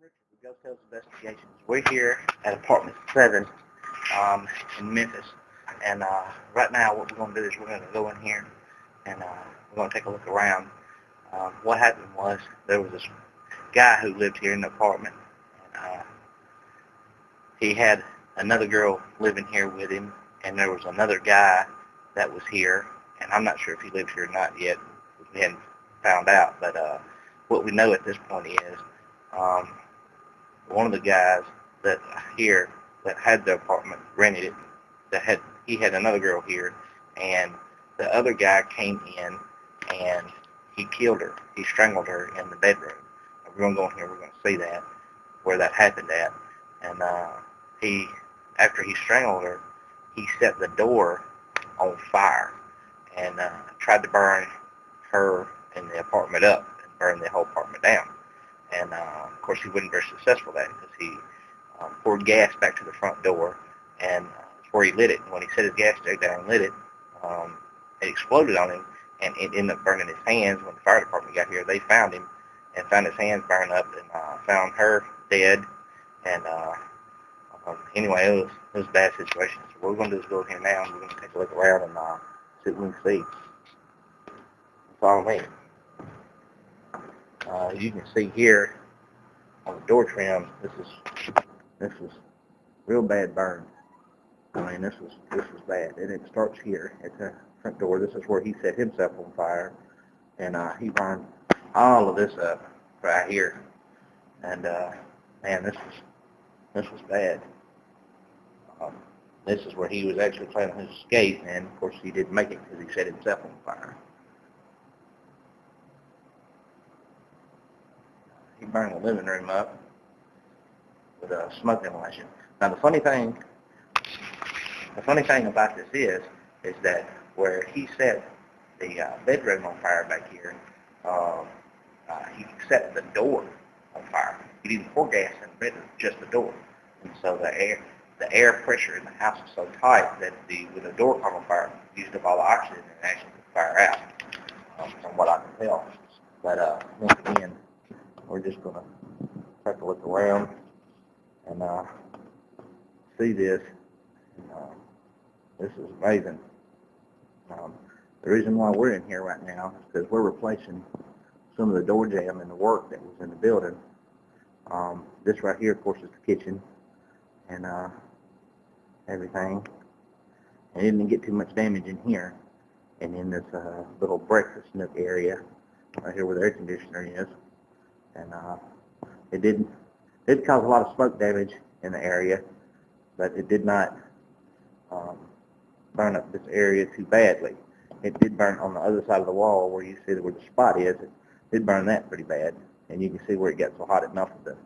Richard with Ghost Tales Investigations. We're here at Apartment 7 in Memphis. And right now what we're going to do is we're going to go in here and we're going to take a look around. What happened was there was this guy who lived here in the apartment. And he had another girl living here with him. And there was another guy that was here. And I'm not sure if he lives here or not yet. We hadn't found out. But what we know at this point is one of the guys that here that had the apartment rented it. He had another girl here, and the other guy came in and he killed her. He strangled her in the bedroom. We're gonna go in here. We're gonna see that where that happened at. And after he strangled her, he set the door on fire and tried to burn her and the apartment up and burn the whole apartment down. And of course, he wasn't very successful at it because he poured gas back to the front door, and that's where he lit it. And when he set his gas tank down and lit it, it exploded on him, and it ended up burning his hands. When the fire department got here, they found him and found his hands burned up, and found her dead. And anyway, it was a bad situation. So what we're going to do is go in here now, and we're going to take a look around and see what we can see. Follow me. You can see here on the door trim, this was real bad burn. I mean, this was bad, and it starts here at the front door. This is where he set himself on fire, and he burned all of this up right here. And man, this was bad. This is where he was actually planning his escape, and of course he didn't make it because he set himself on fire. He burned the living room up with a smoke inhalation. Now the funny thing about this is that where he set the bedroom on fire back here, he set the door on fire. He didn't pour gas in the bedroom, just the door. And so the air pressure in the house was so tight that when the door caught on fire, it used up all the oxygen and actually put the fire out, from what I can tell. But once again, we're just going to take a look around and see this. This is amazing. The reason why we're in here right now is because we're replacing some of the door jamb and the work that was in the building. This right here, of course, is the kitchen and everything. And it didn't get too much damage in here. And in this little breakfast nook area right here where the air conditioner is. And it did cause a lot of smoke damage in the area, but it did not burn up this area too badly. It did burn on the other side of the wall where you see where the spot is. It did burn that pretty bad, and you can see where it got so hot it melted the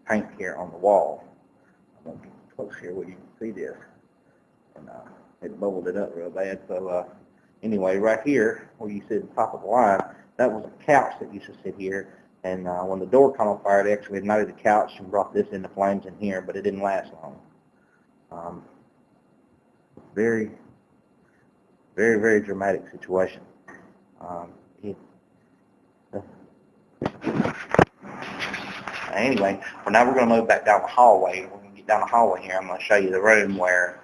paint here on the wall. I'm going to get close here where you can see this, and it bubbled it up real bad. So anyway, right here where you see the top of the line, that was a couch that used to sit here. And when the door caught on fire, they actually ignited the couch and brought this into flames in here, but it didn't last long. Very, very, very dramatic situation. Anyway, well, now we're going to move back down the hallway. We're going to get down the hallway here. I'm going to show you the room where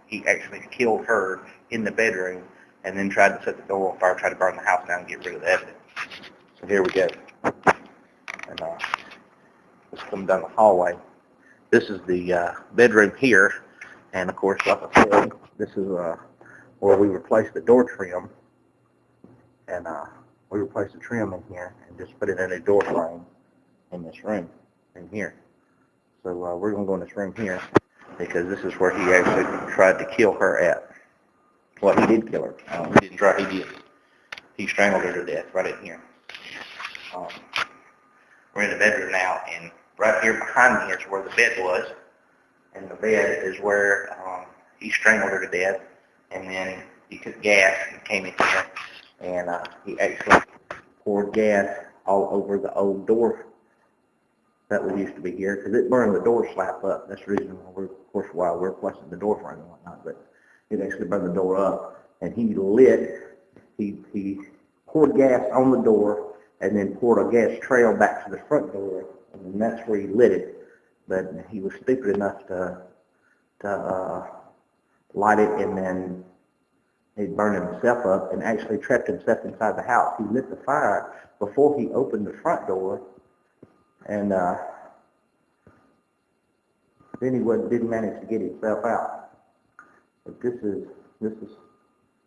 he actually killed her in the bedroom and then tried to set the door on fire, tried to burn the house down and get rid of the evidence. So here we go. And let's come down the hallway. This is the bedroom here, and of course, like I said, this is where we replaced the door trim, and we replaced the trim in here and just put it in a door frame in this room in here. So we're going to go in this room here because this is where he actually tried to kill her at. Well, he did kill her. He didn't try. He did. He strangled her to death right in here. We're in the bedroom now, and right here behind me is where the bed was, and the bed is where he strangled her to death, and then he took gas and came in here, and he actually poured gas all over the old door that was used to be here, because it burned the door slap up. That's the reason why we're replacing the door frame and whatnot, but it actually burned the door up, and he poured gas on the door, and then poured a gas trail back to the front door and that's where he lit it. But he was stupid enough to light it, and then he burned himself up and actually trapped himself inside the house. He lit the fire before he opened the front door, and then he didn't manage to get himself out. But this is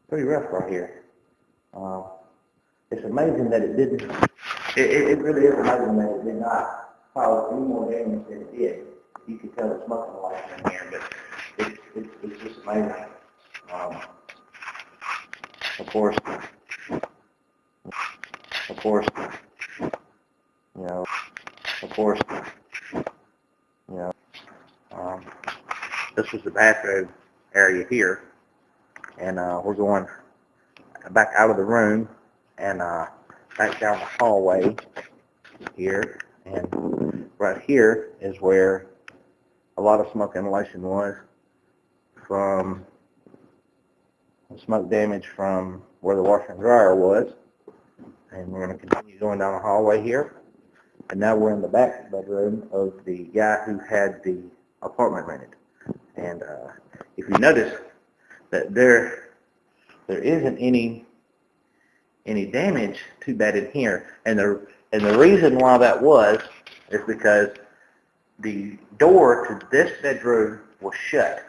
pretty rough right here. It's amazing that it didn't. It really is amazing that it did not cause any more damage than it did. You could tell the smoking lights in here, but it's just amazing. Of course, you know, you know, this was the bathroom area here, and we're going back out of the room and back down the hallway here, and right here is where a lot of smoke inhalation was from smoke damage from where the washer and dryer was. And we're going to continue going down the hallway here, and now we're in the back bedroom of the guy who had the apartment rented. And if you notice that there isn't any damage too bad in here, and the reason why that was is because the door to this bedroom was shut,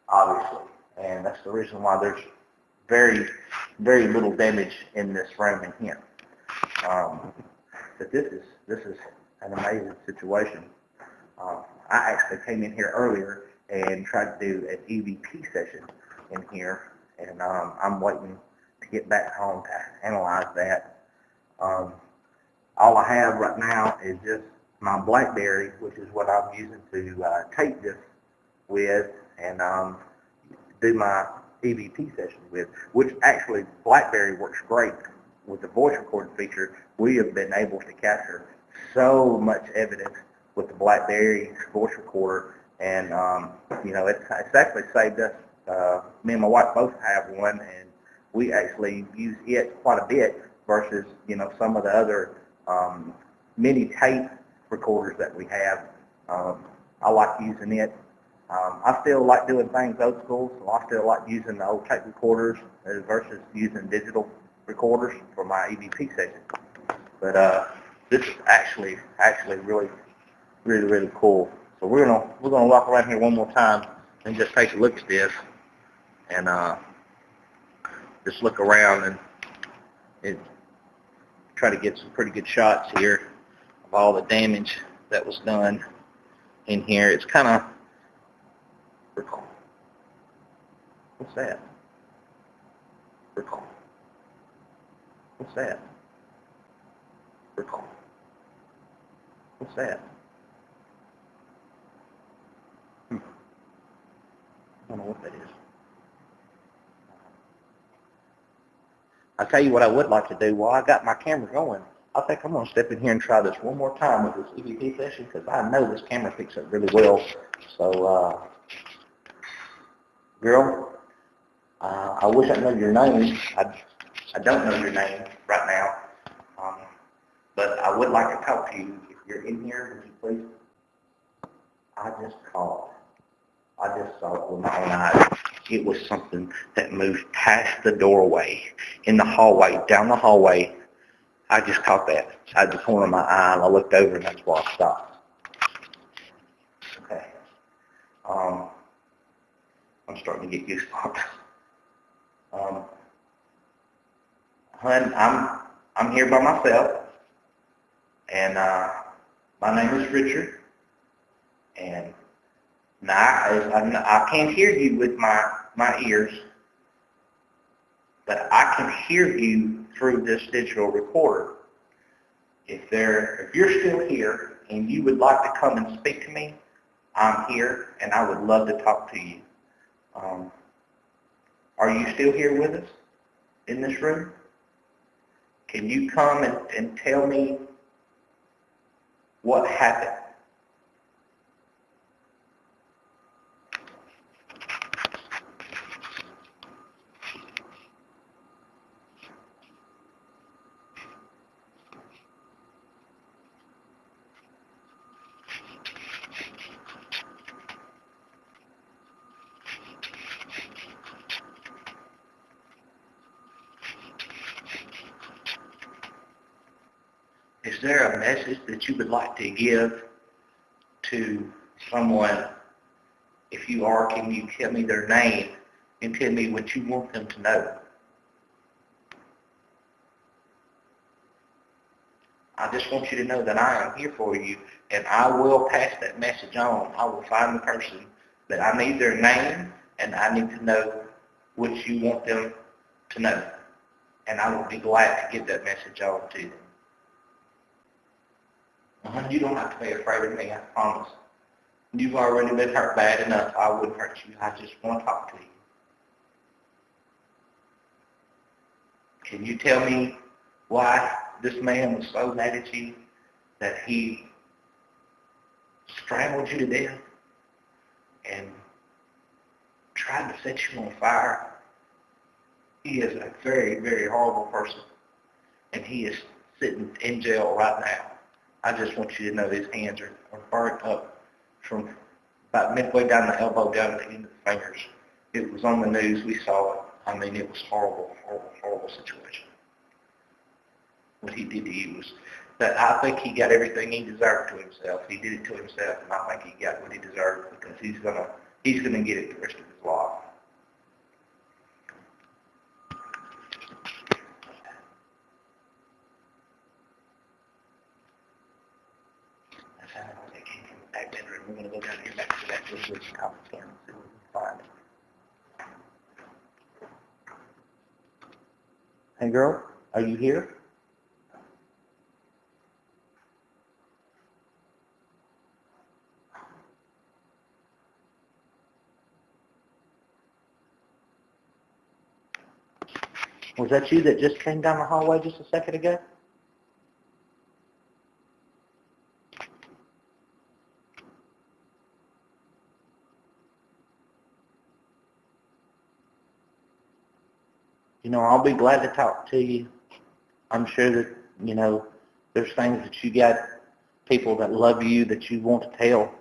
obviously, and that's the reason why there's very, very little damage in this room in here. But this is an amazing situation. I actually came in here earlier and tried to do an EVP session in here, and I'm waiting to get back home to analyze that. All I have right now is just my BlackBerry, which is what I'm using to tape this with and do my EVP session with, which actually BlackBerry works great with the voice recording feature. We have been able to capture so much evidence with the BlackBerry voice recorder, and it's actually saved us. Me and my wife both have one, and we actually use it quite a bit versus some of the other mini tape recorders that we have. I like using it. I still like doing things old school, so I still like using the old tape recorders versus using digital recorders for my EVP session. But this is actually really, really, really cool. So we're gonna walk around here one more time and just take a look at this, and just look around and try to get some pretty good shots here of all the damage that was done in here. It's kind of, what's that? What's that? What's that? I don't know what that is. I'll tell you what I would like to do. While I got my camera going, I think I'm going to step in here and try this one more time with this EVP session, because I know this camera picks up really well. So, girl, I wish I knew your name. I don't know your name right now, but I would like to talk to you. If you're in here, would you please? I just saw it with my own eyes. It was something that moved past the doorway, in the hallway, down the hallway. I just caught that out the corner of my eye, and I looked over, and that's why I stopped. Okay. I'm starting to get goosebumps. Hun, I'm here by myself, and my name is Richard, and now I can't hear you with my ears, but I can hear you through this digital recorder. If you're still here and you would like to come and speak to me, I'm here, and I would love to talk to you. Are you still here with us in this room? Can you come and tell me what happened? Is there a message that you would like to give to someone? If you are, can you tell me their name and tell me what you want them to know? I just want you to know that I am here for you, and I will pass that message on. I will find the person that I need their name, and I need to know what you want them to know. And I will be glad to get that message on to them. You don't have to be afraid of me, I promise. You've already been hurt bad enough. I wouldn't hurt you. I just want to talk to you. Can you tell me why this man was so mad at you that he strangled you to death and tried to set you on fire? He is a very, very horrible person, and he is sitting in jail right now. I just want you to know his hands are burnt up from about midway down the elbow down to the end of the fingers. It was on the news. We saw it. I mean, it was horrible, horrible, horrible situation. What he did to you was that I think he got everything he deserved to himself. He did it to himself, and I think he got what he deserved because he's gonna get it the rest of his life. That's how they came from the back bedroom. We're gonna go down here back to that conference room and see what we can find. Hey girl, are you here? Was that you that just came down the hallway just a second ago? You know, I'll be glad to talk to you. I'm sure that, you know, there's things that you got, people that love you that you want to tell.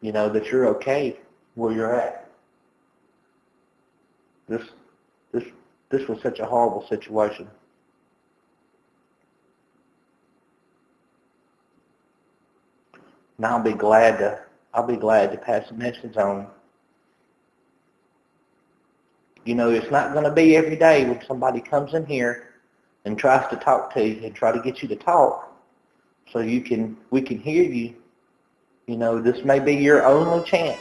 You know, that you're okay where you're at. This was such a horrible situation. And I'll be glad to pass the message on. You know, it's not going to be every day when somebody comes in here and tries to talk to you and try to get you to talk so we can hear you. You know, this may be your only chance